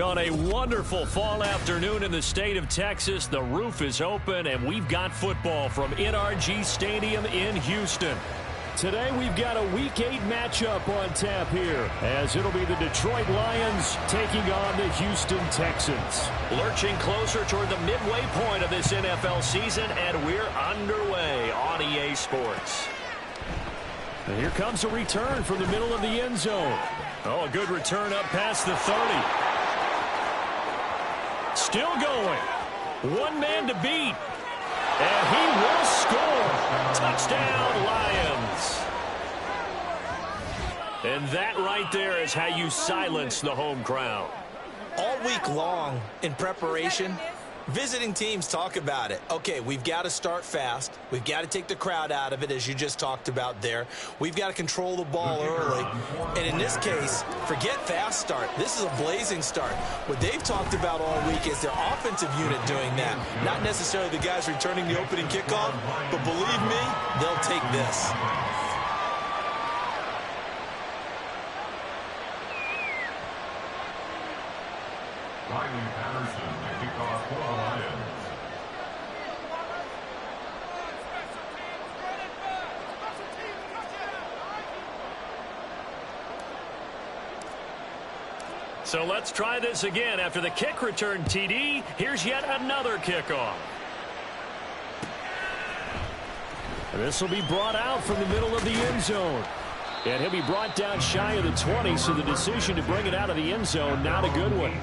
On a wonderful fall afternoon in the state of Texas, the roof is open, and we've got football from NRG Stadium in Houston. Today, we've got a Week 8 matchup on tap here, as it'll be the Detroit Lions taking on the Houston Texans. Lurching closer toward the midway point of this NFL season, and we're underway on EA Sports. And here comes a return from the middle of the end zone. Oh, a good return up past the 30. Still going. One man to beat. And he will score. Touchdown, Lions. And that right there is how you silence the home crowd. All week long in preparation, visiting teams talk about it. Okay, we've got to start fast. We've got to take the crowd out of it, as you just talked about there. We've got to control the ball early. And in this case, forget fast start. This is a blazing start. What they've talked about all week is their offensive unit doing that. Not necessarily the guys returning the opening kickoff, but believe me, they'll take this. So let's try this again. After the kick return TD, here's yet another kickoff. This will be brought out from the middle of the end zone. And he'll be brought down shy of the 20, so the decision to bring it out of the end zone, not a good one.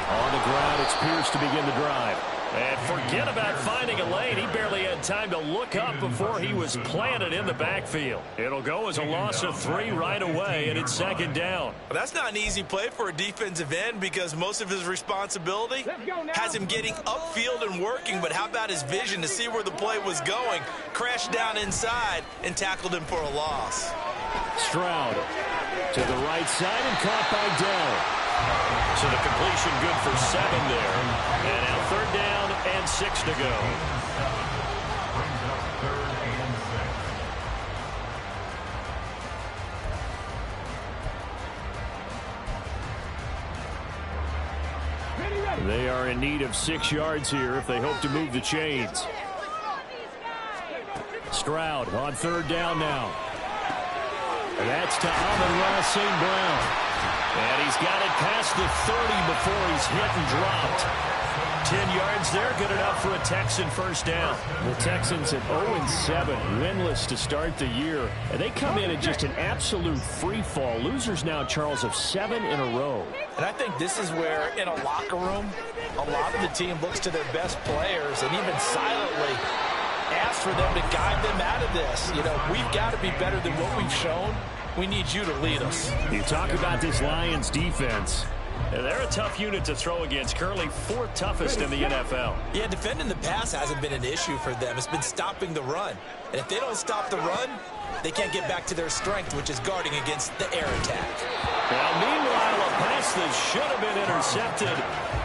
On the ground, it's Pierce to begin the drive. And forget about finding a lane. He barely had time to look up before he was planted in the backfield. It'll go as a loss of 3 right away, and it's second down. Well, that's not an easy play for a defensive end because most of his responsibility has him getting upfield and working, but how about his vision to see where the play was going, crashed down inside, and tackled him for a loss. Stroud to the right side and caught by Dell. So the completion good for 7 there. And now 3rd down and 6 to go. They are in need of 6 yards here if they hope to move the chains. Stroud on 3rd down now. And that's to Amon-Ra St. Brown. And he's got it past the 30 before he's hit and dropped. 10 yards there, good enough for a Texan first down. The Texans at 0-7, winless to start the year. And they come in at just an absolute free fall. Losers now, Charles, of 7 in a row. And I think this is where, in a locker room, a lot of the team looks to their best players and even silently asks for them to guide them out of this. You know, we've got to be better than what we've shown. We need you to lead us. You talk about this Lions defense. They're a tough unit to throw against, currently 4th toughest in the NFL. Yeah, defending the pass hasn't been an issue for them. It's been stopping the run. And if they don't stop the run, they can't get back to their strength, which is guarding against the air attack. Now, meanwhile, a pass that should have been intercepted,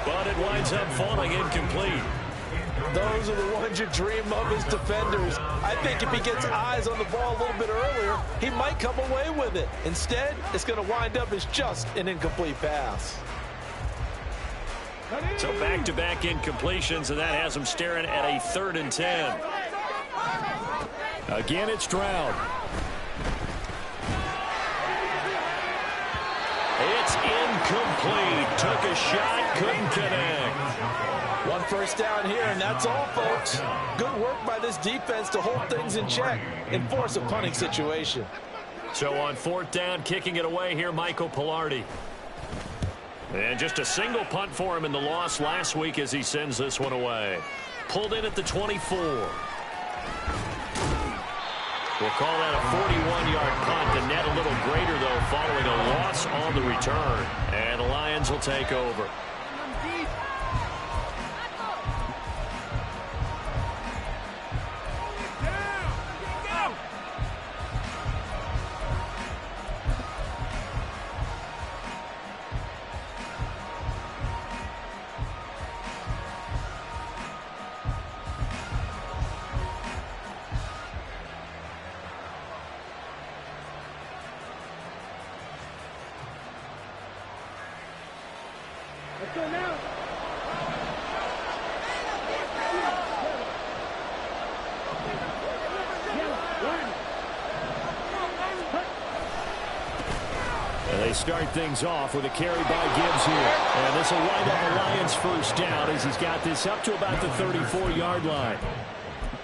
but it winds up falling incomplete. Those are the ones you dream of as defenders. I think if he gets eyes on the ball a little bit earlier, he might come away with it. Instead, it's going to wind up as just an incomplete pass. So back-to-back incompletions, and that has him staring at a 3rd and 10. Again, it's Stroud. It's incomplete. Took a shot, couldn't connect. 1 first down here, and that's all, folks. Good work by this defense to hold things in check and force a punting situation. So on 4th down, kicking it away here, Michael Pilardi. And just a single punt for him in the loss last week as he sends this one away. Pulled in at the 24. We'll call that a 41-yard punt. The net a little greater, though, following a loss on the return. And the Lions will take over. They start things off with a carry by Gibbs here. And this will wind up the Lions' first down as he's got this up to about the 34-yard line.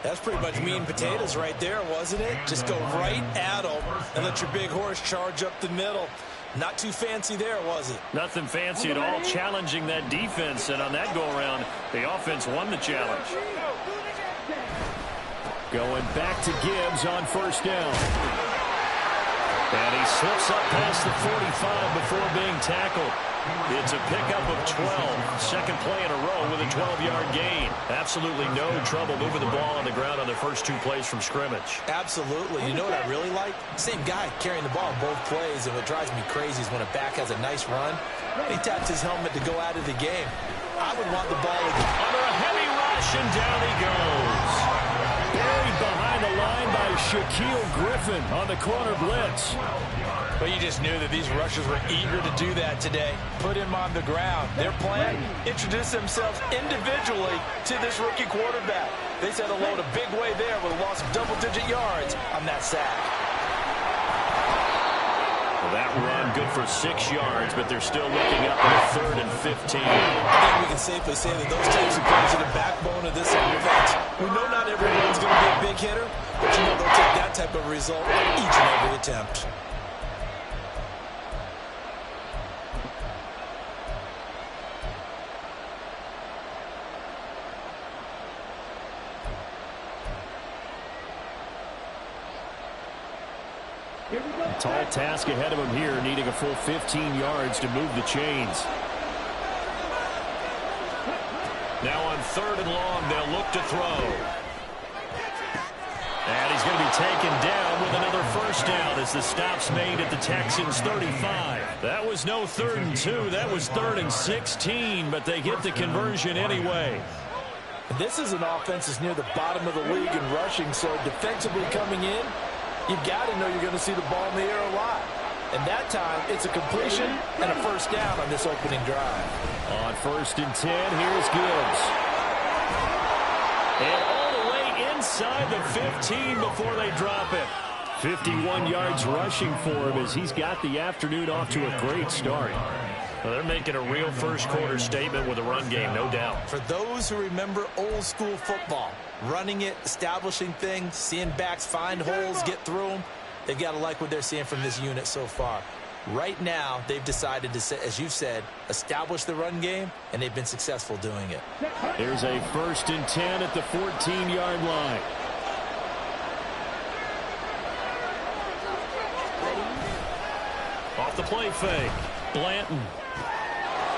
That's pretty much meat and potatoes right there, wasn't it? Just go right at them and let your big horse charge up the middle. Not too fancy there, was it? Nothing fancy at all, challenging that defense. And on that go-around, the offense won the challenge. Going back to Gibbs on first down. And he slips up past the 45 before being tackled. It's a pickup of 12. Second play in a row with a 12-yard gain. Absolutely no trouble moving the ball on the ground on the first two plays from scrimmage. Absolutely. You know what I really like? Same guy carrying the ball both plays, and what drives me crazy is when a back has a nice run, he taps his helmet to go out of the game. I would want the ball again. Under a heavy rush, and down he goes. Buried behind the line by Shaquille Griffin on the corner blitz. But you just knew that these rushers were eager to do that today. Put him on the ground. Their plan, introduce themselves individually to this rookie quarterback. They said hello in a big way there with a loss of double-digit yards on that sack. Well, that run good for 6 yards, but they're still looking up at a 3rd and 15. I think we can safely say that those types of plays are the backbone of this offense. We know not everyone's going to be a big hitter, but you know they'll take that type of result on each and every attempt. Tall task ahead of him here, needing a full 15 yards to move the chains. Now on 3rd and long, they'll look to throw. And he's going to be taken down with another first down as the stop's made at the Texans' 35. That was no 3rd and 2. That was 3rd and 16, but they get the conversion anyway. This is an offense that's near the bottom of the league in rushing, so defensively coming in, you've got to know you're going to see the ball in the air a lot. And that time, it's a completion and a first down on this opening drive. On 1st and 10, here's Gibbs. And all the way inside the 15 before they drop it. 51 yards rushing for him as he's got the afternoon off to a great start. Well, they're making a real first-quarter statement with a run game, no doubt. For those who remember old-school football, running it, establishing things, seeing backs find holes, get through them, they've got to like what they're seeing from this unit so far. Right now, they've decided to, as you said, establish the run game, and they've been successful doing it. There's a 1st and 10 at the 14-yard line. Off the play fake, Blanton.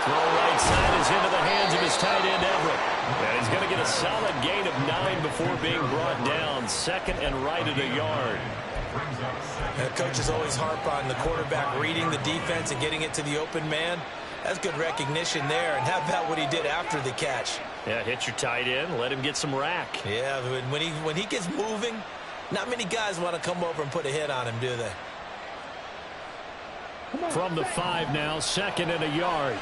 Throw right side is into the hands of his tight end, Everett. And he's going to get a solid gain of 9 before being brought down. 2nd and right at a yard. Coaches always harp on the quarterback reading the defense and getting it to the open man. That's good recognition there. And how about what he did after the catch? Yeah, hit your tight end, let him get some rack. Yeah, when he gets moving, not many guys want to come over and put a hit on him, do they? From the 5 now, 2nd and a yard.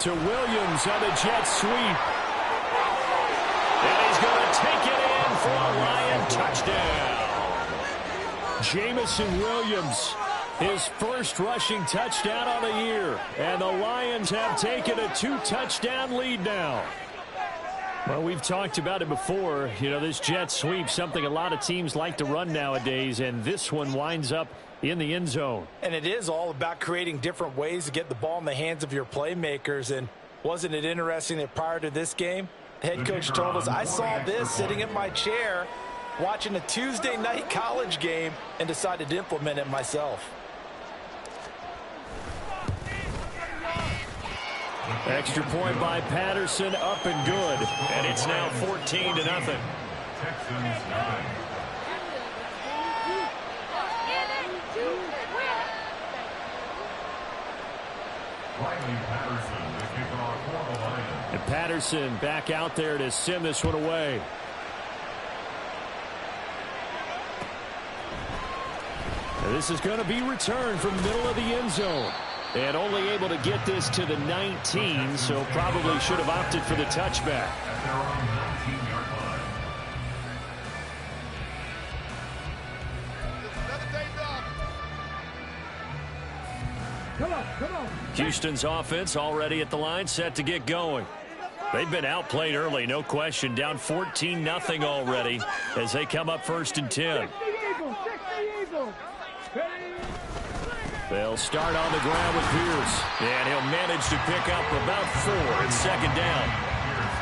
To Williams on a jet sweep. And he's going to take it in for a Lion touchdown. Jamison Williams, his first rushing touchdown on the year. And the Lions have taken a 2-touchdown lead now. Well, we've talked about it before. You know, this jet sweep, something a lot of teams like to run nowadays, and this one winds up in the end zone. And it is all about creating different ways to get the ball in the hands of your playmakers. And wasn't it interesting that prior to this game, the head coach told us, I saw this sitting in my chair watching a Tuesday night college game and decided to implement it myself. Extra point by Patterson, up and good. And it's now 14-0. And Patterson back out there to send this one away. And this is going to be returned from the middle of the end zone. And only able to get this to the 19, so probably should have opted for the touchback. Houston's offense already at the line, set to get going. They've been outplayed early, no question. Down 14-0 already as they come up 1st and 10. They'll start on the ground with Pierce. And he'll manage to pick up about 4. It's 2nd down.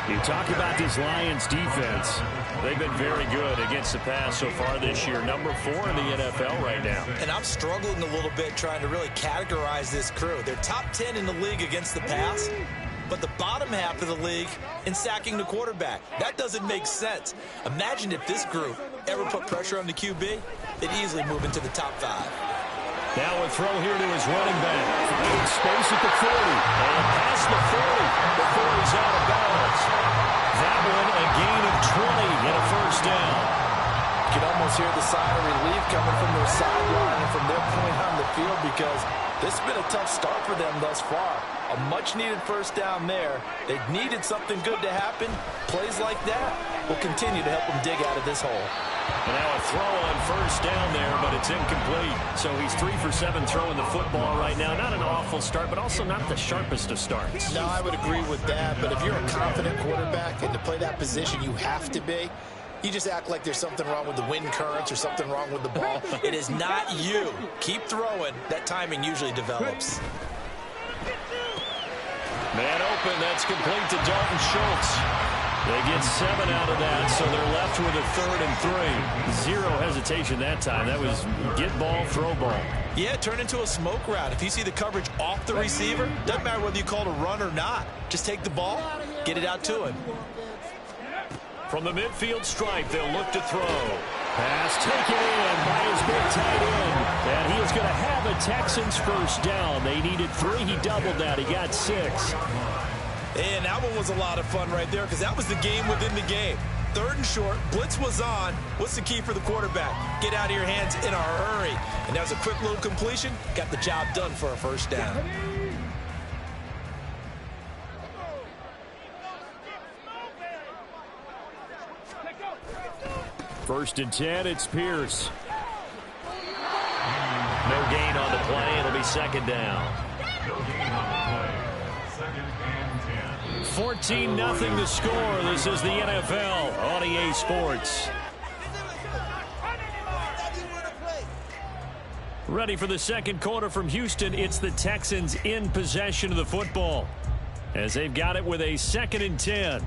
You talk about this Lions defense. They've been very good against the pass so far this year. Number 4 in the NFL right now. And I'm struggling a little bit trying to really categorize this crew. They're top 10 in the league against the pass, but the bottom half of the league in sacking the quarterback. That doesn't make sense. Imagine if this group ever put pressure on the QB, they'd easily move into the top 5. Now a throw here to his running back. Finding space at the 40. And past the 40 before he's out of bounds. That one a gain of 20 and a 1st down. You can almost hear the sigh of relief coming from their sideline and from their point on the field, because this has been a tough start for them thus far. A much-needed 1st down there. They needed something good to happen. Plays like that will continue to help them dig out of this hole. And now a throw on 1st down there, but it's incomplete. So he's 3 for 7 throwing the football right now. Not an awful start, but also not the sharpest of starts. No, I would agree with that. But if you're a confident quarterback and to play that position you have to be, you just act like there's something wrong with the wind currents or something wrong with the ball. It is not you. Keep throwing. That timing usually develops. Man open, that's complete to Dalton Schultz. They get 7 out of that, so they're left with a 3rd and 3. 0 hesitation that time. That was get ball, throw ball. Yeah, turn into a smoke route. If you see the coverage off the receiver, doesn't matter whether you call it a run or not. Just take the ball, get it out to him. From the midfield stripe, they'll look to throw. Pass taken in by his big tight end. And he is going to have a Texans 1st down. They needed 3. He doubled that. He got 6. And that one was a lot of fun right there, because that was the game within the game. 3rd and short, blitz was on. What's the key for the quarterback? Get out of your hands in a hurry. And that was a quick little completion. Got the job done for a 1st down. First and 10, it's Pierce. No gain on the play. It'll be 2nd down. 14-0 the score. This is the NFL on EA Sports. Ready for the 2nd quarter from Houston. It's the Texans in possession of the football as they've got it with a 2nd and 10.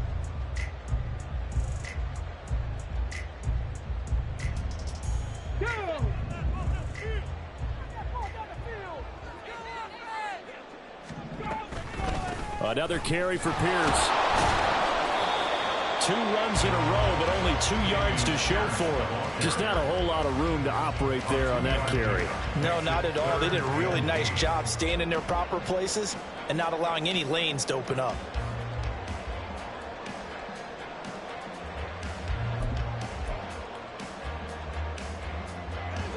Another carry for Pierce. 2 runs in a row, but only 2 yards to show for it. Just not a whole lot of room to operate there on that carry. No, not at all. They did a really nice job staying in their proper places and not allowing any lanes to open up.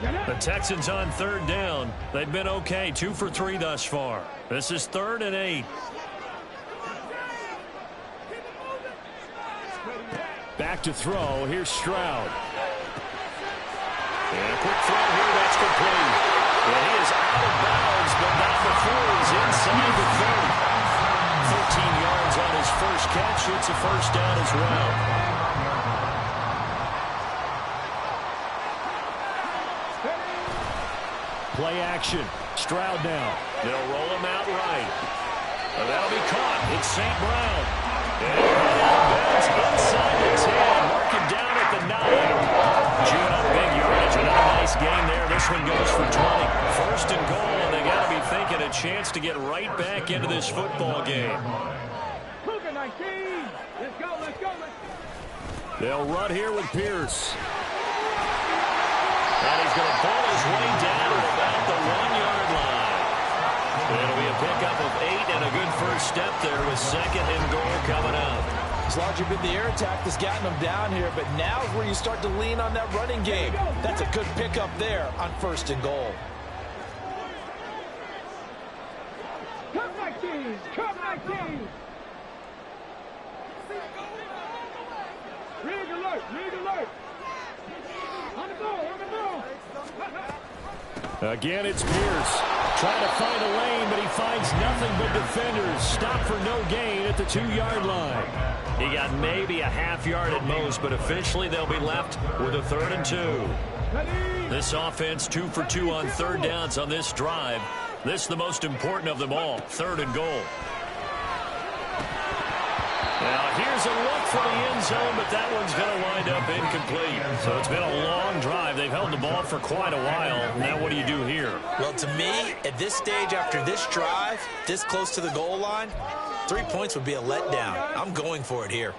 The Texans on 3rd down. They've been okay. 2 for 3 thus far. This is 3rd and 8. Back to throw. Here's Stroud. And a quick throw here. That's complete. And he is out of bounds, but not before he's inside the 30. 13 yards on his first catch. It's a 1st down as well. Play action. Stroud now. They'll roll him out right. And that'll be caught. It's St. Brown. And inside the 10. Marking down at the 9. Chewing up big yardage. Another nice gain there. This one goes for 20. 1st and goal, and they got to be thinking a chance to get right back into this football game. They'll run here with Pierce. And he's going to pull his way down at about the 1-yard line. It'll be a pickup of 8 and a good first step there with 2nd and goal coming up. As largely been the air attack that's gotten them down here, but now is where you start to lean on that running game. That's a good pickup there on 1st and goal. Come back, team! Come back, team! Rig alert! Rig alert! On the ball! On the ball! Again, it's Pierce. Trying to find a lane, but he finds nothing but defenders. Stop for no gain at the 2-yard line. He got maybe a half yard at most, but officially they'll be left with a 3rd and 2. This offense 2 for 2 on 3rd downs on this drive. This is the most important of them all, 3rd and goal. Now here's a look for the end zone, but that one's going to wind up incomplete. So it's been a long drive. They've held the ball for quite a while. Now what do you do here? Well, to me, at this stage after this drive, this close to the goal line, 3 points would be a letdown. I'm going for it here.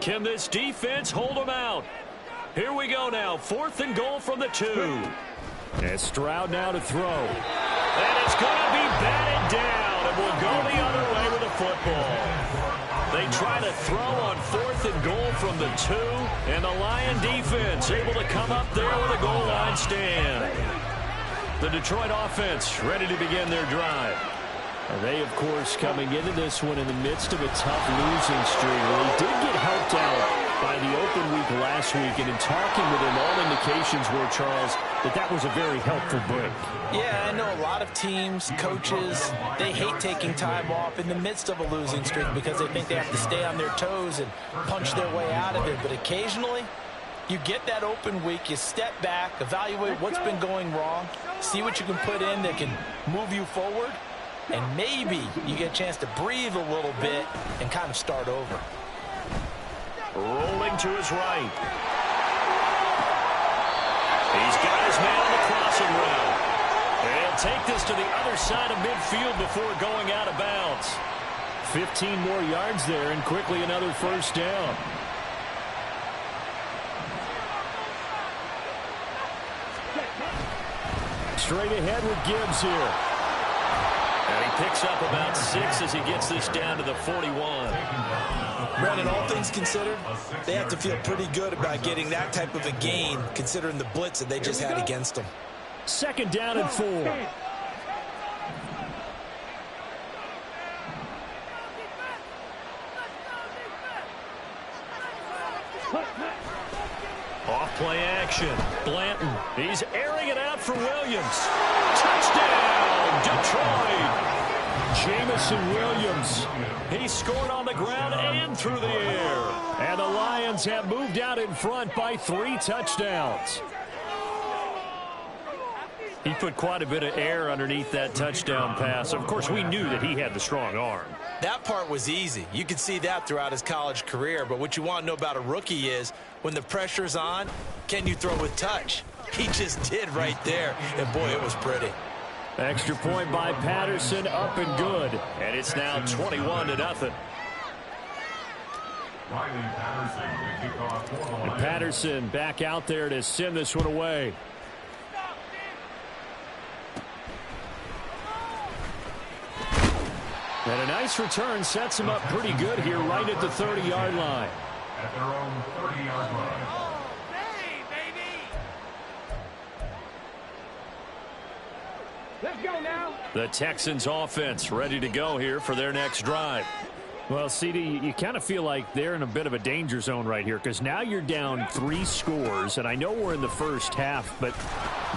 Can this defense hold them out? Here we go now. 4th and goal from the 2. And Stroud now to throw. And it's going to be batted down, and we'll go the other way with the football. They try to throw on 4th and goal from the 2, and the Lion defense able to come up there with a goal line stand. The Detroit offense ready to begin their drive. And they, of course, coming into this one in the midst of a tough losing streak. Well, he did get helped out by the open week last week, and in talking with him, all indications were, Charles, that was a very helpful break. Yeah, I know a lot of teams, coaches, they hate taking time off in the midst of a losing streak because they think they have to stay on their toes and punch their way out of it. But occasionally, you get that open week, you step back, evaluate what's been going wrong, see what you can put in that can move you forward, and maybe you get a chance to breathe a little bit and kind of start over. Rolling to his right. He's got his man on the crossing route. He'll take this to the other side of midfield before going out of bounds. 15 more yards there, and quickly another 1st down. Straight ahead with Gibbs here. And he picks up about 6 as he gets this down to the 41. Brandon, all things considered, they have to feel pretty good about getting that type of a gain, considering the blitz that they just had against them. 2nd down and 4. Off play action. Blanton. He's airing it out for Williams. Touchdown, Detroit. Jamison Williams. He scored on the ground and through the air. And the Lions have moved out in front by 3 touchdowns. He put quite a bit of air underneath that touchdown pass. Of course, we knew that he had the strong arm. That part was easy. You could see that throughout his college career. But what you want to know about a rookie is when the pressure's on, can you throw with touch? He just did right there. And, boy, it was pretty. Extra point by Patterson, up and good. And it's now 21-0. And Patterson back out there to send this one away. And a nice return sets him up pretty good here right at the 30-yard line. At their own 30-yard line. Let's go now. The Texans offense ready to go here for their next drive. Well, CD, you kind of feel like they're in a bit of a danger zone right here because now you're down 3 scores, and I know we're in the first half, but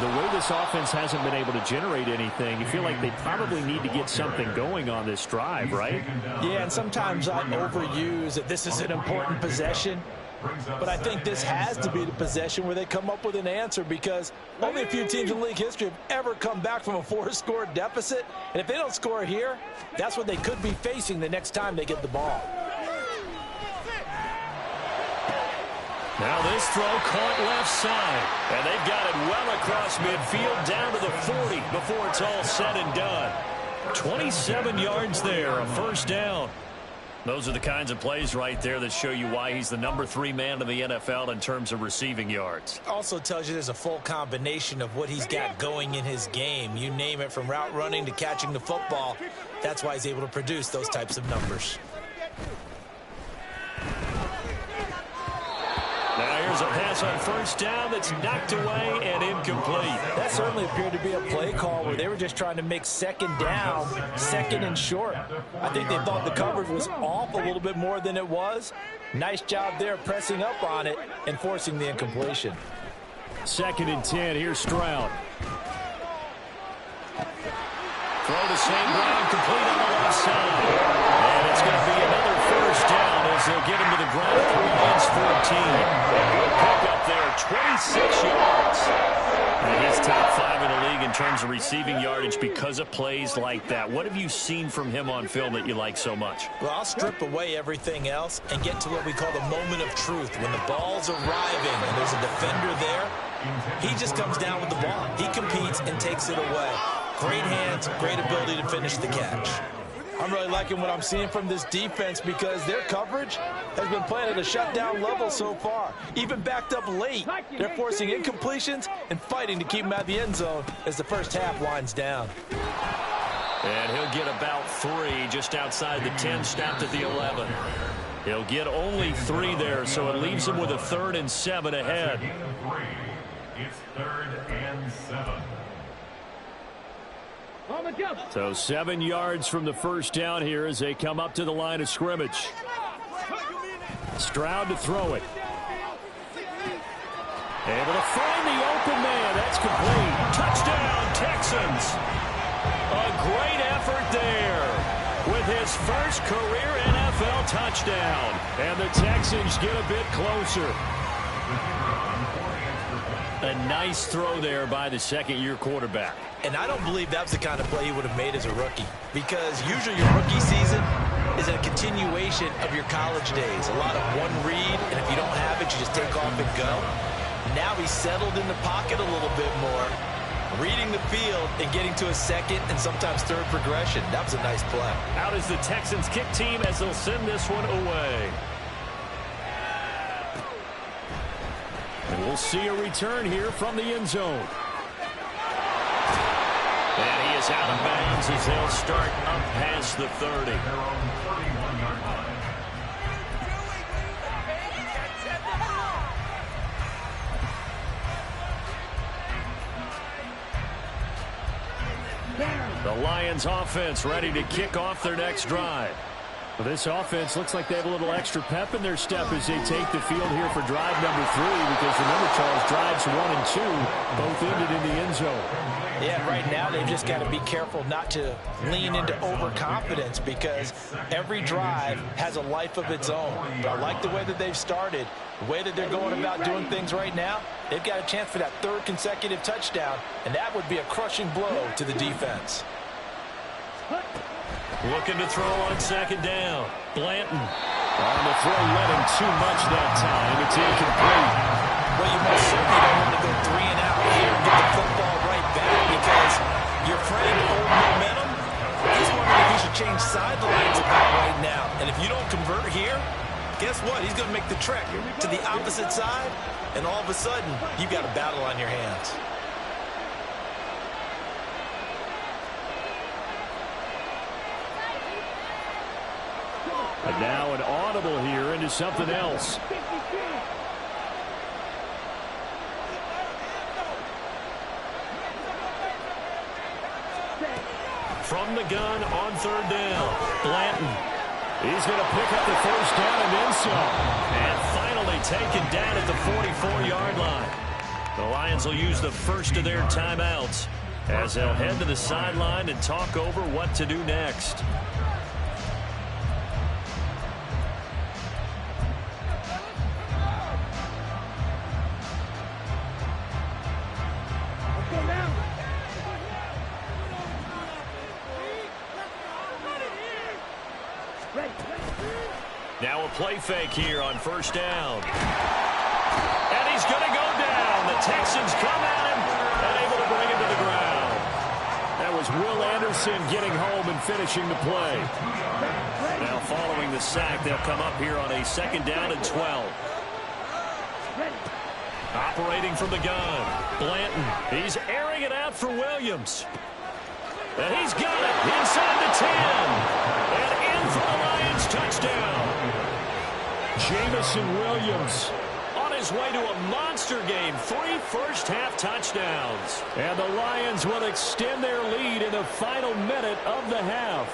the way this offense hasn't been able to generate anything, you feel like they probably need to get something going on this drive, right? Yeah, and sometimes I overuse that this is an important possession. But I think this has to be the possession where they come up with an answer because only a few teams in league history have ever come back from a 4-score deficit. And if they don't score here, that's what they could be facing the next time they get the ball. Now this throw caught left side. And they've got it well across midfield down to the 40 before it's all said and done. 27 yards there, a 1st down. Those are the kinds of plays right there that show you why he's the number 3 man in the NFL in terms of receiving yards. Also tells you there's a full combination of what he's got going in his game. You name it, from route running to catching the football. That's why he's able to produce those types of numbers. Now here's a pass on 1st down that's knocked away and incomplete. That certainly appeared to be a play call where they were just trying to make 2nd down, 2nd and short. I think they thought the coverage was off a little bit more than it was. Nice job there pressing up on it and forcing the incompletion. 2nd and 10. Here's Stroud. Throw to St. Brown, complete on the left side. And it's going to be another first down as they'll get him to the ground at the Lions 14. Good pick up there, 26 yards. And he's top 5 in the league in terms of receiving yardage because of plays like that. What have you seen from him on film that you like so much? Well, I'll strip away everything else and get to what we call the moment of truth. When the ball's arriving and there's a defender there, he just comes down with the ball. He competes and takes it away. Great hands, great ability to finish the catch. I'm really liking what I'm seeing from this defense because their coverage has been playing at a shutdown level so far. Even backed up late, they're forcing incompletions and fighting to keep them out of the end zone as the first half winds down. And he'll get about 3 just outside the 10, stopped at the 11. He'll get only 3 there, so it leaves him with a 3rd and 7 ahead. It's 3rd and 7. So 7 yards from the first down here as they come up to the line of scrimmage. Stroud to throw it. Able to find the open man. That's complete. Touchdown, Texans. A great effort there with his first career NFL touchdown. And the Texans get a bit closer. A nice throw there by the second-year quarterback. And I don't believe that was the kind of play he would have made as a rookie, because usually your rookie season is a continuation of your college days. A lot of one read, and if you don't have it, you just take off and go. Now he's settled in the pocket a little bit more, reading the field and getting to a second and sometimes third progression. That was a nice play. Out is the Texans kick team as they'll send this one away. And we'll see a return here from the end zone. And he is out of bounds as they'll start up past the 30. The Lions offense ready to kick off their next drive. Well, this offense looks like they have a little extra pep in their step as they take the field here for drive number 3, because remember, Charles, drives 1 and 2 both ended in the end zone. Yeah, right now they've just got to be careful not to lean into overconfidence, because every drive has a life of its own. But I like the way that they've started, the way that they're going about doing things right now. They've got a chance for that 3rd consecutive touchdown, and that would be a crushing blow to the defense. Looking to throw on 2nd down. Blanton. On the throw, led him too much that time. It's incomplete. Well, you most certainly don't want to go 3 and out here and get the football right back, because your friend, old momentum, he's wondering if he should change sidelines about right now. And if you don't convert here, guess what? He's going to make the trek to the opposite side, and all of a sudden, you've got a battle on your hands. And now an audible here into something else. From the gun on 3rd down, Blanton. He's going to pick up the first down and then some. And finally taken down at the 44-yard line. The Lions will use the first of their timeouts as they'll head to the sideline and talk over what to do next. Now a play fake here on 1st down. And he's going to go down. The Texans come at him and able to bring him to the ground. That was Will Anderson getting home and finishing the play. Now following the sack, they'll come up here on a 2nd down and 12. Operating from the gun, Blanton. He's airing it out for Williams. And he's got it inside the 10. And in for the Lions touchdown. Jamison Williams on his way to a monster game. 3 first-half touchdowns. And the Lions will extend their lead in the final minute of the half.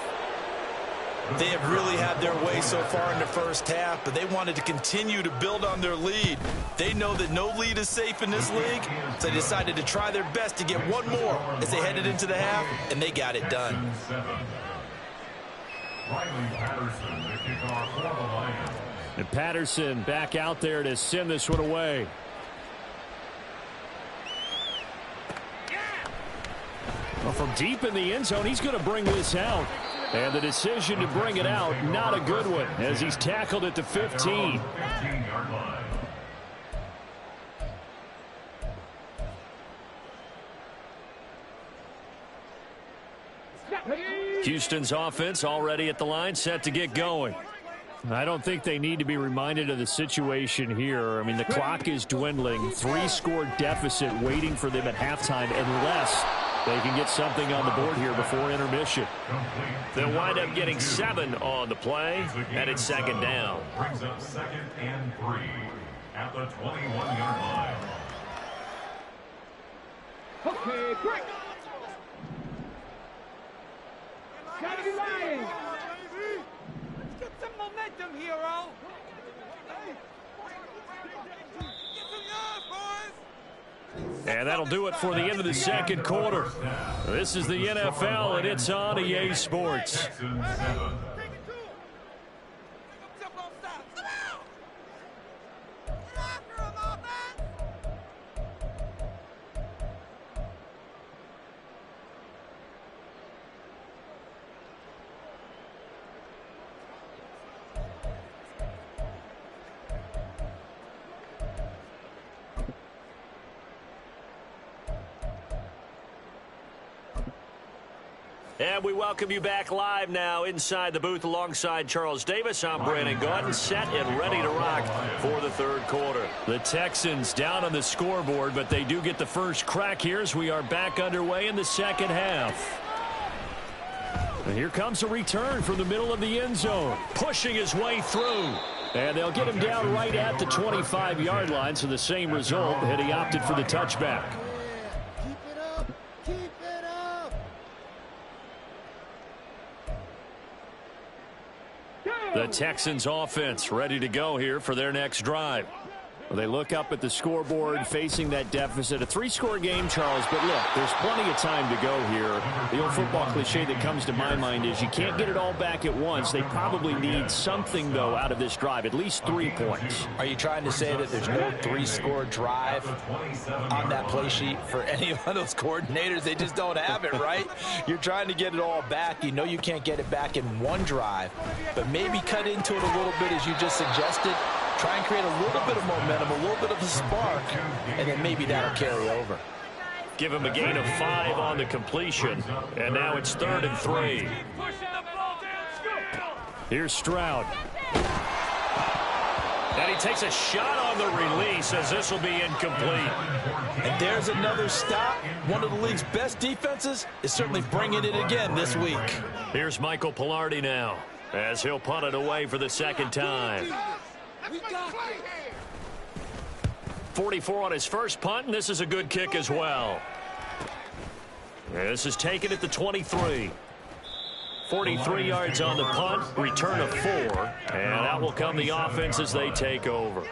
They have really had their way so far in the first half, but they wanted to continue to build on their lead. They know that no lead is safe in this league, so they decided to try their best to get one more as they headed into the half, and they got it done. And Patterson back out there to send this one away. Well, from deep in the end zone, he's going to bring this out. And the decision to bring it out, not a good one, as he's tackled at the 15. Houston's offense already at the line, set to get going. I don't think they need to be reminded of the situation here. I mean, the clock is dwindling. 3-score deficit waiting for them at halftime unless they can get something on the board here before intermission. They'll wind up getting 7 on the play, and it's second down. Brings up 2nd and 3 at the 21-yard line. Okay, break. Gotta be lying. Let's get some momentum, hero. And that'll do it for the end of the second quarter. This is the NFL, and it's on EA Sports. And we welcome you back live now inside the booth alongside Charles Davis. I'm Brandon Gordon, set and ready to rock for the third quarter. The Texans down on the scoreboard, but they do get the first crack here as we are back underway in the second half. And here comes a return from the middle of the end zone, pushing his way through. And they'll get him down right at the 25-yard line, so the same result, and he opted for the touchback. The Texans offense ready to go here for their next drive. Well, they look up at the scoreboard facing that deficit. A 3-score game, Charles, but look, there's plenty of time to go here. The old football cliche that comes to my mind is you can't get it all back at once. They probably need something, though, out of this drive, at least 3 points. Are you trying to say that there's no 3-score drive on that play sheet for any of those coordinators? They just don't have it, right? You're trying to get it all back. You know you can't get it back in one drive, but maybe cut into it a little bit as you just suggested. Try and create a little bit of momentum, a little bit of a spark, and then maybe that'll carry over. Give him a gain of 5 on the completion, and now it's 3rd and 3. Here's Stroud. And he takes a shot on the release as this will be incomplete. And there's another stop. One of the league's best defenses is certainly bringing it again this week. Here's Michael Pilardi now as he'll punt it away for the second time. 44 on his first punt, and this is a good kick as well. This is taken at the 23. 43 yards on the punt, return of 4, and out will come the offense as they take over.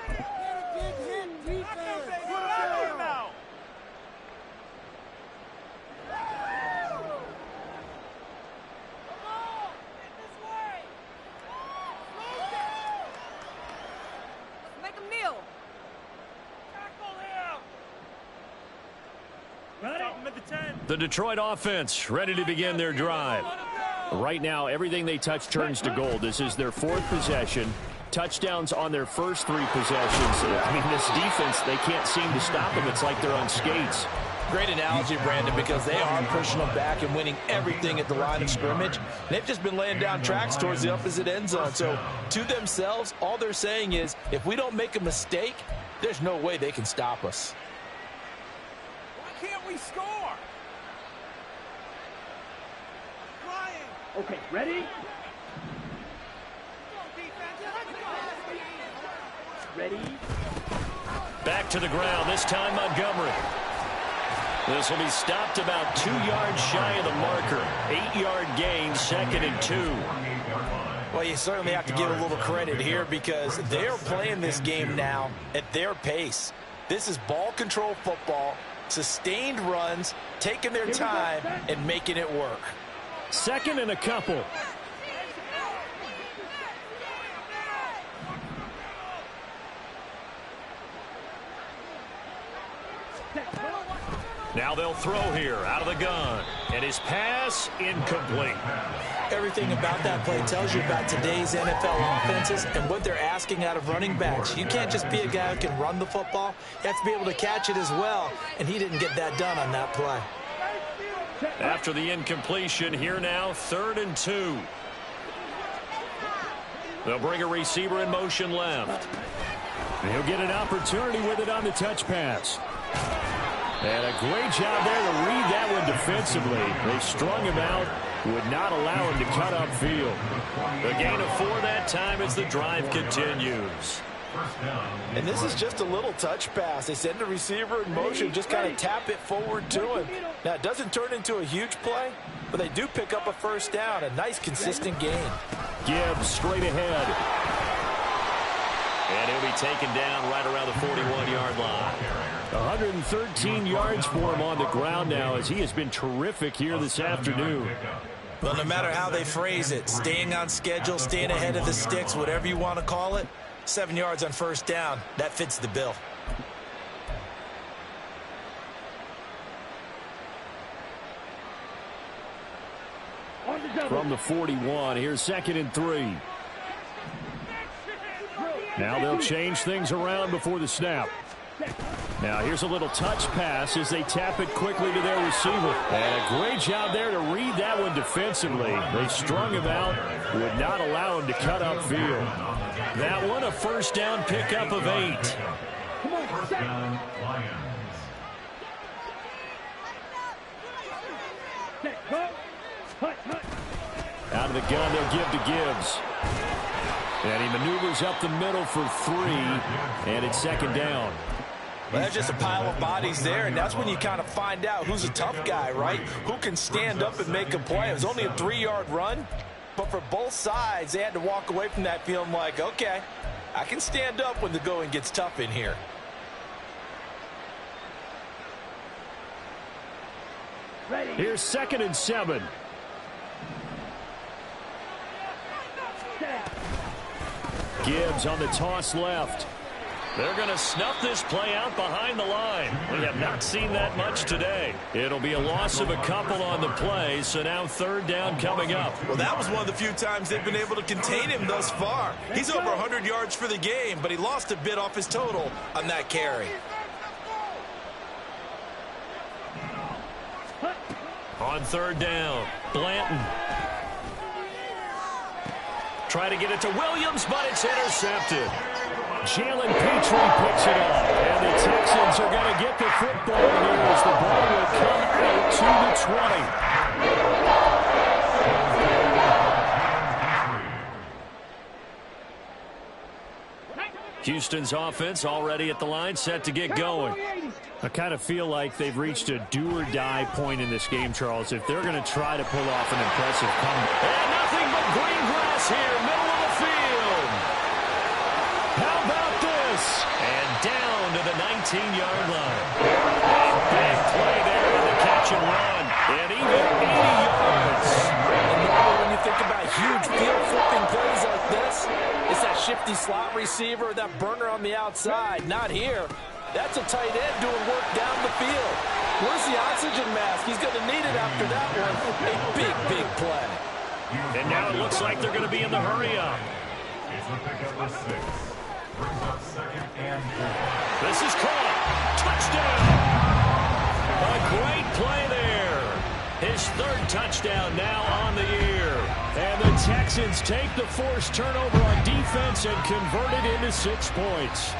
The Detroit offense ready to begin their drive. Right now, everything they touch turns to gold. This is their 4th possession. Touchdowns on their first 3 possessions. I mean, this defense, they can't seem to stop them. It's like they're on skates. Great analogy, Brandon, because they are pushing them back and winning everything at the line of scrimmage. They've just been laying down tracks towards the opposite end zone. So to themselves, all they're saying is, if we don't make a mistake, there's no way they can stop us. Why can't we score? Okay, ready? Ready? Back to the ground, this time Montgomery. This will be stopped about 2 yards shy of the marker. 8-yard gain, 2nd and 2. Well, you certainly have to give a little credit here because they're playing this game now at their pace. This is ball control football, sustained runs, taking their time and making it work. Second and a couple. Now they'll throw here out of the gun. And his pass incomplete. Everything about that play tells you about today's NFL offenses and what they're asking out of running backs. You can't just be a guy who can run the football. You have to be able to catch it as well, and he didn't get that done on that play. After the incompletion, here now, 3rd and 2. They'll bring a receiver in motion left. And he'll get an opportunity with it on the touch pass. And a great job there to read that one defensively. They strung him out, would not allow him to cut upfield. The gain of 4 that time as the drive continues. And this is just a little touch pass. They send the receiver in motion, just kind of tap it forward to him. Now, it doesn't turn into a huge play, but they do pick up a first down. A nice, consistent gain. Gibbs straight ahead. And he'll be taken down right around the 41-yard line. 113 yards for him on the ground now as he has been terrific here this afternoon. Well, no matter how they phrase it, staying on schedule, staying ahead of the sticks, whatever you want to call it, 7 yards on first down, that fits the bill. From the 41, here's 2nd and 3. Now they'll change things around before the snap. Now here's a little touch pass as they tap it quickly to their receiver. And a great job there to read that one defensively. They strung him out, would not allow him to cut upfield. That one a first down pickup of 8. First down, Lions. Out of the gun, they'll give to Gibbs. And he maneuvers up the middle for 3, and it's 2nd down. Well, that's just a pile of bodies there, and that's when you kind of find out who's a tough guy, right? Who can stand up and make a play. It was only a 3-yard run, but for both sides, they had to walk away from that feeling like, okay, I can stand up when the going gets tough in here. Here's 2nd and 7. Gibbs on the toss left. They're going to snuff this play out behind the line. We have not seen that much today. It'll be a loss of a couple on the play, so now 3rd down coming up. Well, that was one of the few times they've been able to contain him thus far. He's over 100 yards for the game, but he lost a bit off his total on that carry. On 3rd down, Blanton. Try to get it to Williams, but it's intercepted. Jalen Petrie picks it up, and the Texans are going to get the football here as the ball will come out to the 20. Houston's offense already at the line, set to get going. I kind of feel like they've reached a do-or-die point in this game, Charles, if they're going to try to pull off an impressive comeback. And nothing but green grass here, middle of the field. How about this? And down to the 19-yard line. A big play there on the catch and run. And even 80 yards. And normally when you think about huge field-flipping plays like this, it's that shifty slot receiver, that burner on the outside. Not here. That's a tight end doing work down the field. Where's the oxygen mask? He's going to need it after that one. A big, big play. And now it looks like they're going to be in the hurry-up. It's the pickup of 6. Brings up 2nd and 4. This is caught. Touchdown. A great play there. His 3rd touchdown now on the year. And the Texans take the forced turnover on defense and convert it into 6 points.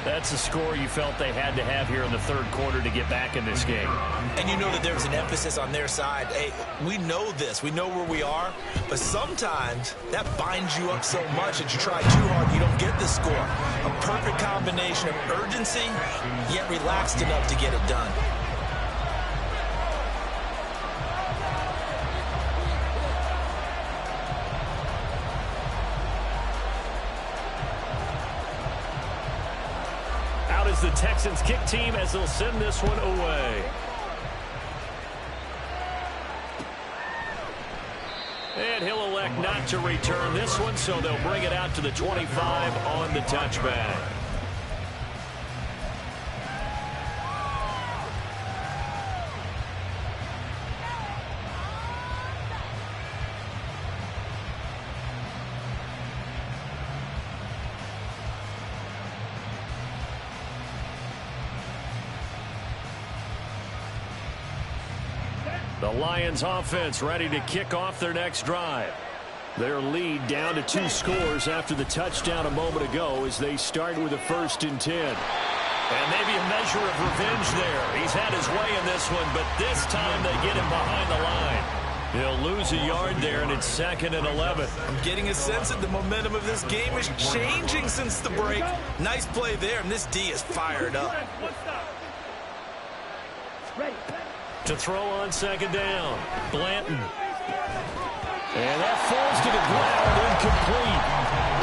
That's a score you felt they had to have here in the 3rd quarter to get back in this game. And you know that there was an emphasis on their side. Hey, we know this. We know where we are. But sometimes that binds you up so much that you try too hard, you don't get the score. A perfect combination of urgency, yet relaxed enough to get it done. is the Texans kick team as they'll send this one away. And he'll elect not to return this one, so they'll bring it out to the 25 on the touchback. The Lions offense ready to kick off their next drive. Their lead down to 2 scores after the touchdown a moment ago as they start with a 1st and 10. And maybe a measure of revenge there. He's had his way in this one, but this time they get him behind the line. He'll lose a yard there, and it's 2nd and 11. I'm getting a sense that the momentum of this game is changing since the break. Nice play there, and this D is fired up. To throw on 2nd down, Blanton. And that falls to the ground, incomplete.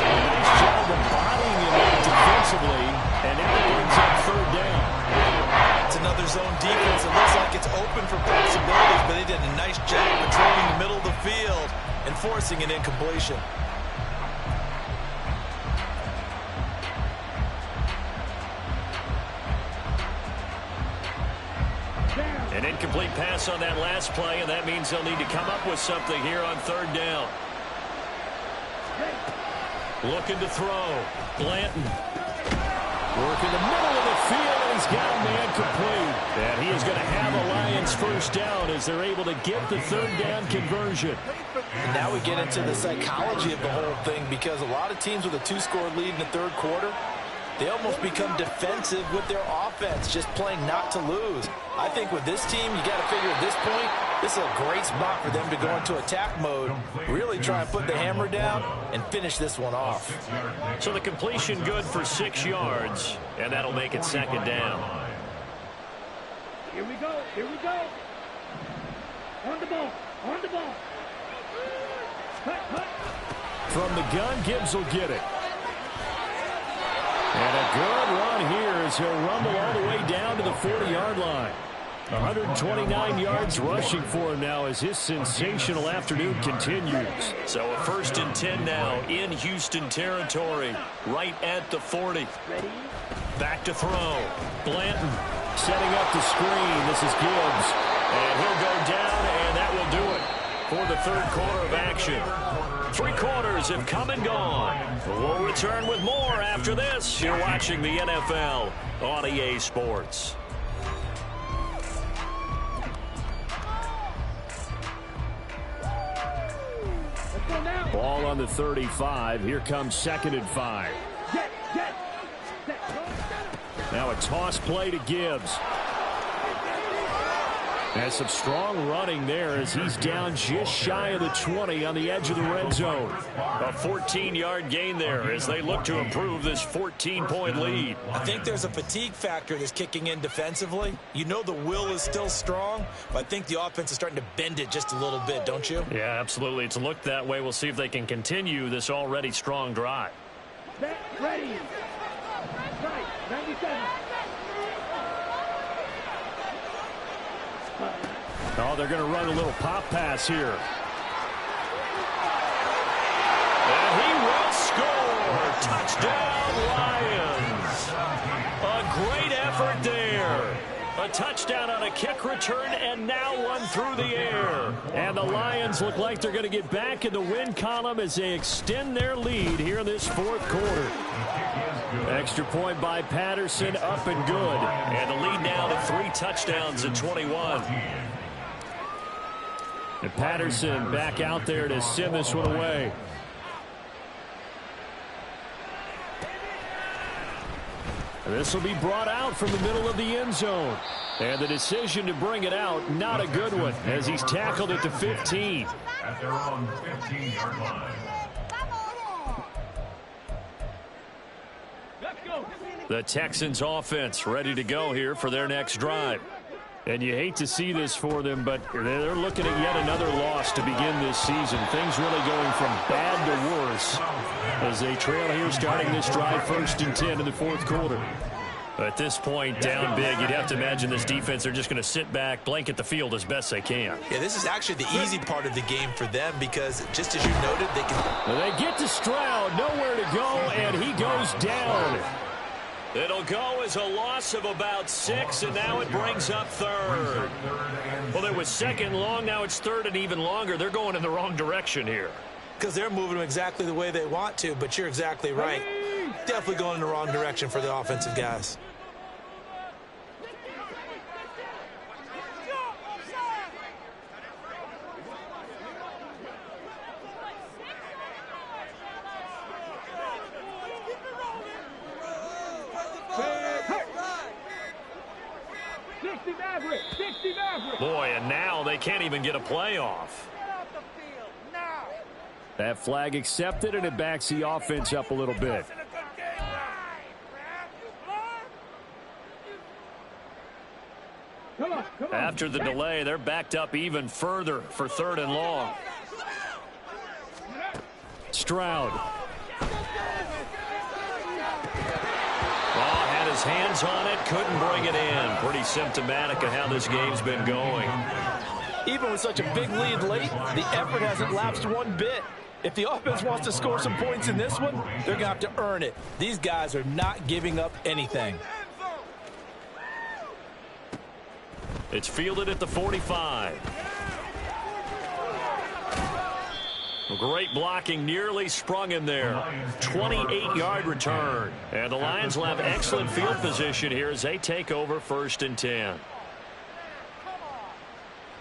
Nice job of bodying him out defensively, and now it ends up 3rd down. It's another zone defense. It looks like it's open for possibilities, but they did a nice job patrolling the middle of the field and forcing an incompletion. An incomplete pass on that last play, and that means they'll need to come up with something here on 3rd down. Looking to throw. Blanton. Working the middle of the field, and he's got a man complete. And he is going to have a Lions 1st down as they're able to get the 3rd down conversion. And now we get into the psychology of the whole thing, because a lot of teams with a 2-score lead in the 3rd quarter, they almost become defensive with their offense, just playing not to lose. I think with this team, you got to figure at this point, this is a great spot for them to go into attack mode, really try and put the hammer down and finish this one off. So the completion good for 6 yards, and that'll make it 2nd down. Here we go. Here we go. On the ball. On the ball. Cut, cut. From the gun, Gibbs will get it. And a good run here as he'll rumble all the way down to the 40-yard line. 129 yards rushing for him now as his sensational afternoon continues. So a 1st and 10 now in Houston territory, right at the 40. Back to throw. Blanton setting up the screen. This is Gibbs. And he'll go down, and that will do it for the 3rd quarter of action. 3 quarters have come and gone. We'll return with more after this. You're watching the NFL on EA Sports. Ball on the 35. Here comes 2nd and 5. Now a toss play to Gibbs. And some strong running there as he's down just shy of the 20 on the edge of the red zone. A 14-yard gain there as they look to improve this 14-point lead. I think there's a fatigue factor that's kicking in defensively. You know the will is still strong, but I think the offense is starting to bend it just a little bit, don't you? Yeah, absolutely. It's looked that way. We'll see if they can continue this already strong drive. Ready. Right, 97. Oh, they're going to run a little pop pass here. And he will score. Touchdown, Lions. A great effort there. A touchdown on a kick return, and now one through the air. And the Lions look like they're going to get back in the win column as they extend their lead here in this 4th quarter. Extra point by Patterson, up and good. And the lead now to 3 touchdowns at 21. And Patterson back out there to send this one away. And this will be brought out from the middle of the end zone. And the decision to bring it out, not a good one, as he's tackled at the 15. At their own 15-yard line. The Texans offense ready to go here for their next drive. And you hate to see this for them, but they're looking at yet another loss to begin this season. Things really going from bad to worse as they trail here starting this drive 1st and 10 in the 4th quarter. At this point, down big, you'd have to imagine this defense, they're just going to sit back, blanket the field as best they can. Yeah, this is actually the easy part of the game for them because, just as you noted, they can... They get to Stroud, nowhere to go, and he goes down. It'll go as a loss of about 6, and now it brings up third. Well, it was second long, now it's third and even longer. They're going in the wrong direction here. Because they're moving them exactly the way they want to, but you're exactly right. Definitely going in the wrong direction for the offensive guys. Boy, and now they can't even get a playoff. That flag accepted, and it backs the offense up a little bit. After the delay, they're backed up even further for third and long. Stroud. Had his hands on it, couldn't bring it in. Pretty symptomatic of how this game's been going. Even with such a big lead late, the effort hasn't lapsed one bit. If the offense wants to score some points in this one, they're going to have to earn it. These guys are not giving up anything. It's fielded at the 45. Great blocking, nearly sprung him there. 28-yard return. And the Lions will have excellent field position here as they take over 1st and 10.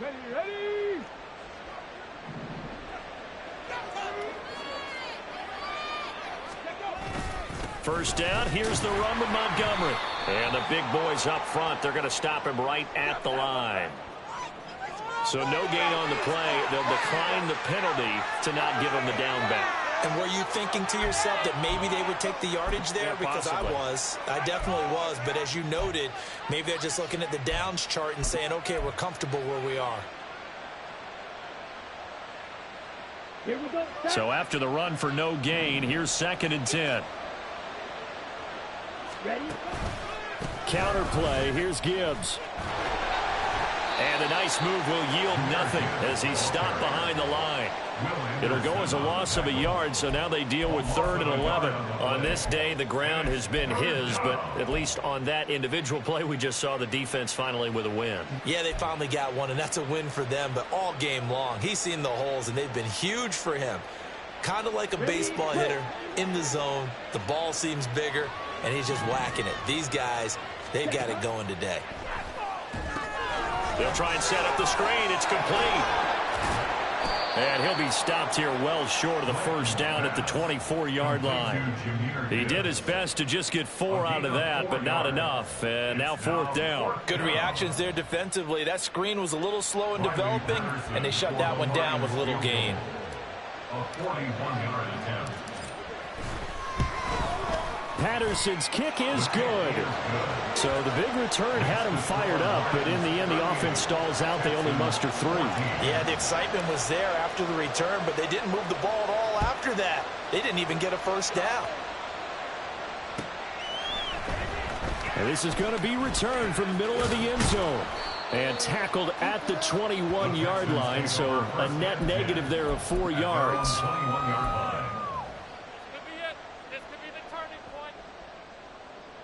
Ready. First down, here's the run with Montgomery. And the big boys up front, they're going to stop him right at the line. So no gain on the play. They'll decline the penalty to not give him the down back. And were you thinking to yourself that maybe they would take the yardage there? Yeah, because possibly. I definitely was. But as you noted, maybe they're just looking at the downs chart and saying, okay, we're comfortable where we are. Here we go. So after the run for no gain, here's 2nd and 10. Ready? Counter play. Here's Gibbs. And a nice move will yield nothing as he's stopped behind the line. It'll go as a loss of a yard, so now they deal with 3rd and 11. On this day, the ground has been his, but at least on that individual play, we just saw the defense finally with a win. Yeah, they finally got one, and that's a win for them, but all game long, he's seen the holes, and they've been huge for him. Kind of like a baseball hitter in the zone. The ball seems bigger, and he's just whacking it. These guys, they've got it going today. They'll try and set up the screen. It's complete. And he'll be stopped here well short of the first down at the 24-yard line. He did his best to just get 4 out of that, but not enough. And now 4th down. Good reactions there defensively. That screen was a little slow in developing, and they shut that one down with little gain. A 41-yard attempt. Patterson's kick is good. So the big return had him fired up, but in the end, the offense stalls out. They only muster 3. Yeah, the excitement was there after the return, but they didn't move the ball at all after that. They didn't even get a first down. And this is going to be returned from the middle of the end zone. And tackled at the 21-yard line, so a net negative there of 4 yards. 21-yard line.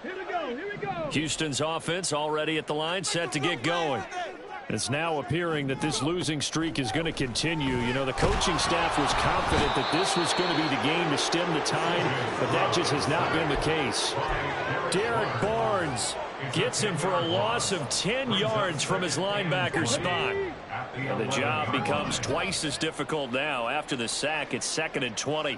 Here we go. Houston's offense already at the line, set to get going. It's now appearing that this losing streak is going to continue. You know, the coaching staff was confident that this was going to be the game to stem the tide, but that just has not been the case. Derek Barnes gets him for a loss of 10 yards from his linebacker spot. And the job becomes twice as difficult now. After the sack, it's 2nd and 20.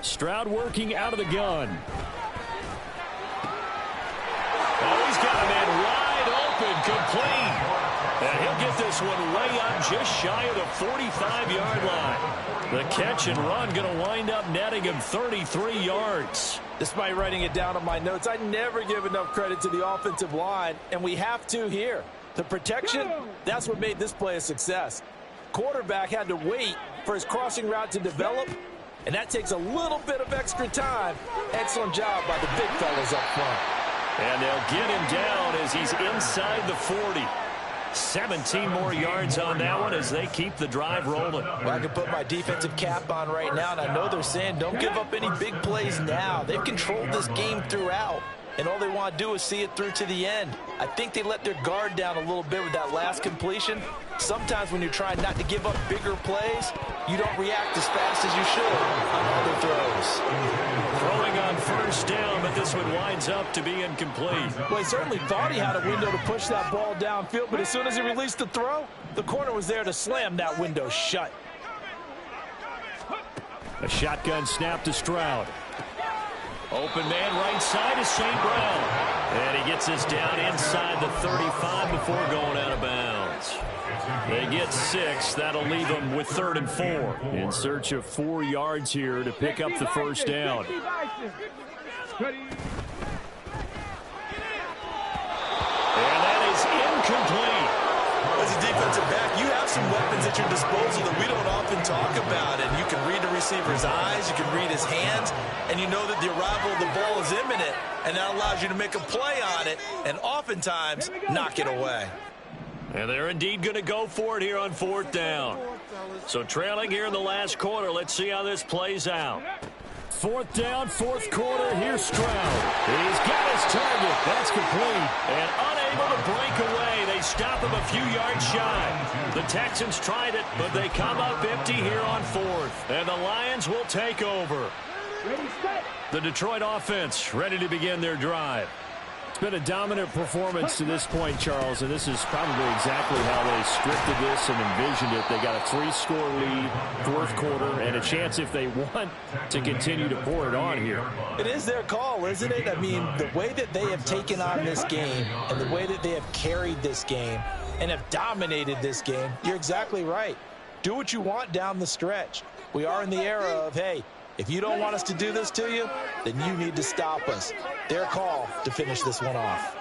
Stroud working out of the gun. Oh, he's got a man wide open, complete. And he'll get this one way up just shy of the 45-yard line. The catch and run going to wind up netting him 33 yards. Despite writing it down on my notes, I never give enough credit to the offensive line, and we have to here. The protection, that's what made this play a success. Quarterback had to wait for his crossing route to develop, And that takes a little bit of extra time. Excellent job by the big fellas up front. And they'll get him down as he's inside the 40. 17 more yards on that one as they keep the drive rolling. Well, I can put my defensive cap on right now, and I know they're saying don't give up any big plays now. They've controlled this game throughout, and all they want to do is see it through to the end. I think they let their guard down a little bit with that last completion. Sometimes when you're trying not to give up bigger plays, you don't react as fast as you should on other throws. Throwing on first down, but this one winds up to be incomplete. Well, he certainly thought he had a window to push that ball downfield, but as soon as he released the throw, the corner was there to slam that window shut. A shotgun snap to Stroud. Open man right side is St. Brown. And he gets us down inside the 35 before going out of bounds. They get 6. That'll leave them with 3rd and 4. In search of 4 yards here to pick up the first down. And that is incomplete. As a defensive back, you have some weapons at your disposal that we don't often talk about. And you can read the receiver's eyes, you can read his hands, and you know that the arrival of the ball is imminent. And that allows you to make a play on it and oftentimes knock it away. And they're indeed going to go for it here on 4th down. So trailing here in the last quarter, let's see how this plays out. 4th down, 4th quarter. Here's Stroud. He's got his target. That's complete. And unable to break away. They stop him a few yards shy. The Texans tried it, but they come up empty here on 4th. And the Lions will take over. The Detroit offense ready to begin their drive. It's been a dominant performance to this point, Charles, and this is probably exactly how they scripted this and envisioned it. They got a 3-score lead, 4th quarter, and a chance if they want to continue to pour it on here. It is their call, isn't it? I mean, the way that they have taken on this game and the way that they have carried this game and have dominated this game, you're exactly right. Do what you want down the stretch. We are in the era of, hey, if you don't want us to do this to you, then you need to stop us. Their call to finish this one off.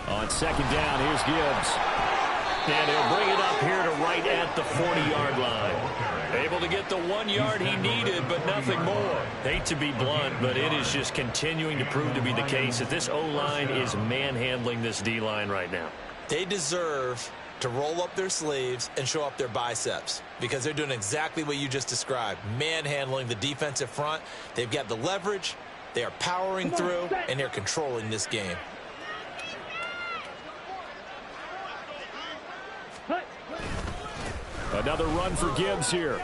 On 2nd down, here's Gibbs. And he'll bring it up here to right at the 40-yard line. Able to get the 1 yard he needed, but nothing more. Hate to be blunt, but it is just continuing to prove to be the case that this O-line is manhandling this D-line right now. They deserve to roll up their sleeves and show up their biceps because they're doing exactly what you just described, manhandling the defensive front. They've got the leverage, they are powering through, and they're controlling this game. Another run for Gibbs here.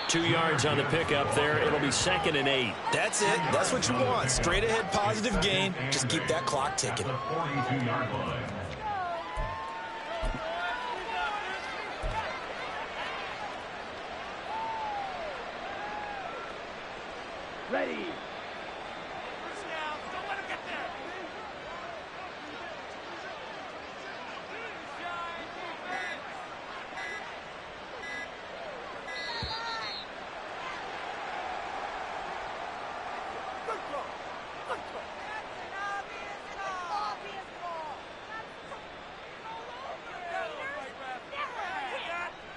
2 yards on the pickup there. It'll be 2nd and 8. That's it. That's what you want. Straight ahead positive gain. Just keep that clock ticking. 42-yard line. Ready.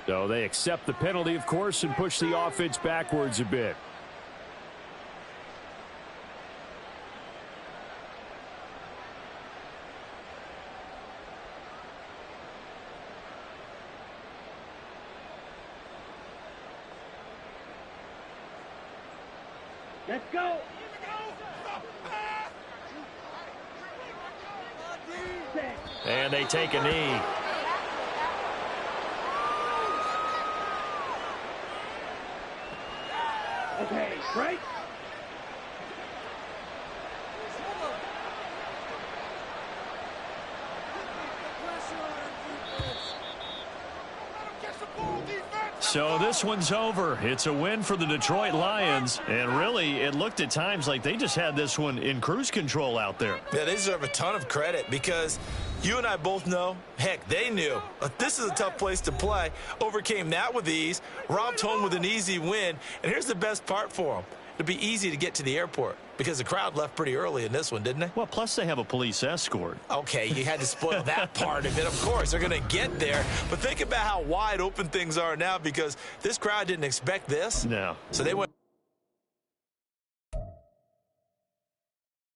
So they accept the penalty, of course, and push the offense backwards a bit. Let's go. And they take a knee. Okay, right? So this one's over. It's a win for the Detroit Lions. And really, it looked at times like they just had this one in cruise control out there. Yeah, they deserve a ton of credit because you and I both know, heck, they knew. This is a tough place to play. Overcame that with ease, romped home with an easy win. And here's the best part for them. it'd be easy to get to the airport because the crowd left pretty early in this one, didn't they? Well, plus they have a police escort. Okay, you had to spoil that part of it. Of course, they're going to get there. But think about how wide open things are now because this crowd didn't expect this. No. So they went